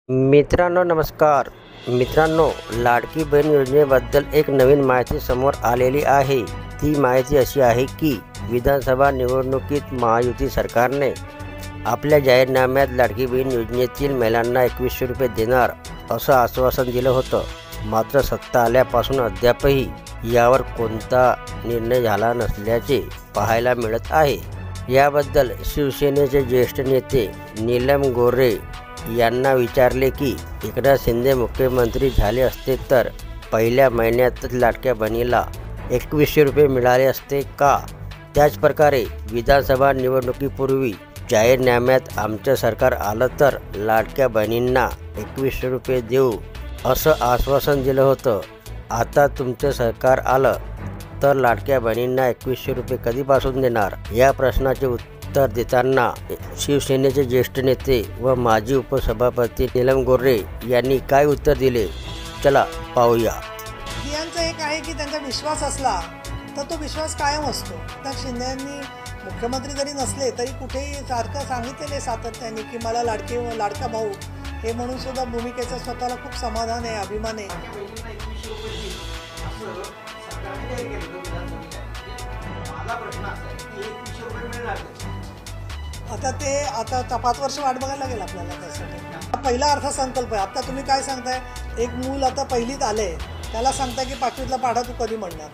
मित्रांनो नमस्कार मित्रांनो, लाडकी बहीण योजनेबद्दल एक नवीन माहिती समोर आलेली आहे। ती माहिती अशी आहे की विधानसभा निवडणुकीत महायुती सरकारने आपल्या जाहीरनाम्यात लाडकी बहीण योजनेतील महिलांना 2100 रुपये देणार असं आश्वासन दिलं होतं। मात्र सत्ता आल्यापासून अद्यापही यावर कोणता निर्णय झाला नसल्याचे पाहायला मिळत आहे। याबद्दल शिवसेनेचे ज्येष्ठ नेते नीलम गोऱ्हे यांना विचारले की एकनाथ शिंदे मुख्यमंत्री झाले असते तर पहिल्या महिन्यातच लाडक्या बहिणीला 2100 रुपये मिळाले असते का? त्याचप्रकारे विधानसभा निवडणुकीपूर्वी जाहीरनाम्यात आमचं सरकार आलं तर लाडक्या बहिणींना 2100 रुपये देऊ असं आश्वासन दिलं होतं। आता तुमचं सरकार आलं तर लाडक्या बहिणींना 2100 रुपये कधीपासून देणार? या प्रश्नाचे उत्तर देताना शिवसेनेचे ज्येष्ठ नेते व माजी उपसभापती नीलम गोऱ्हे यांनी काय उत्तर दिले, चला पाहूया। यांचं एक आहे की त्यांचा विश्वास असला तर तो विश्वास कायम असतो। तर शिंदेंनी मुख्यमंत्री जरी नसले तरी कुठेही सारखं सांगितलेले सातत्याने की मला लाडका भाऊ हे म्हणून सुद्धा भूमिकेचं स्वतःला खूप समाधान आहे, अभिमान आहे। आता 5 वर्ष वाट बघायला लागेल आपल्याला त्यासाठी। पहिला अर्थसंकल्प आहे। आता तुम्ही काय सांगताय, एक मूल आता पहिलीत आले त्याला सांगताय की 5वीतला पाढा तू कधी म्हणणार?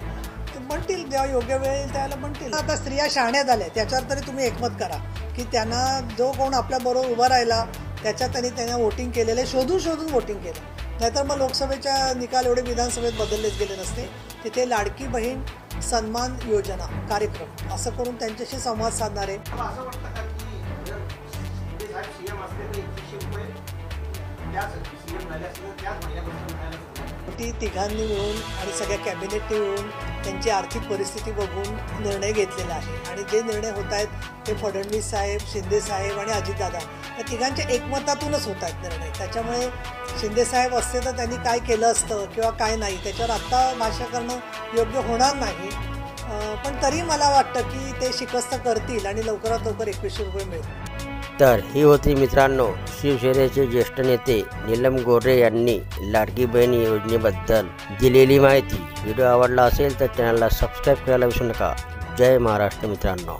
ते म्हणतील, जेव्हा योग्य वेळ येईल त्याला म्हणतील। आता स्त्रिया शहाण्या झाल्या, त्याच्यावर तरी तुम्ही एकमत करा की त्यांना जो कोण आपल्याबरोबर उभा राहिला त्यांना वोटिंग केलेले शोधून वोटिंग केलं। नाहीतर मग लोकसभेच्या निकाल एवढे विधानसभेत बदललेच गेले नसते। तिथे लाडकी बहीण सन्मान योजना कार्यक्रम असं करून त्यांच्याशी संवाद साधणार आहे। ती तिघांनी मिळून आणि सगळ्या कॅबिनेटने मिळून त्यांची आर्थिक परिस्थिती बघून निर्णय घेतलेला आहे आणि जे निर्णय होत आहेत ते फडणवीस साहेब, शिंदे साहेब आणि अजितदादा या तिघांच्या एकमतातूनच होत आहेत निर्णय। त्याच्यामुळे शिंदे साहेब असते तर त्यांनी काय केलं असतं किंवा काय नाही त्याच्यावर आत्ता भाष्य करणं योग्य होणार नाही। पण तरी मला वाटतं की ते शिकस्त करतील आणि लवकरात लवकर 2100 रुपये मिळतील। तर ही होती मित्रांनो शिवसेनेचे ज्येष्ठ नेते नीलम गोऱ्हे यांनी लाडकी बहीण योजनेबद्दल दिलेली माहिती। व्हिडिओ आवडला असेल तर चॅनलला सबस्क्राईब करायला विसरू नका। जय महाराष्ट्र मित्रांनो।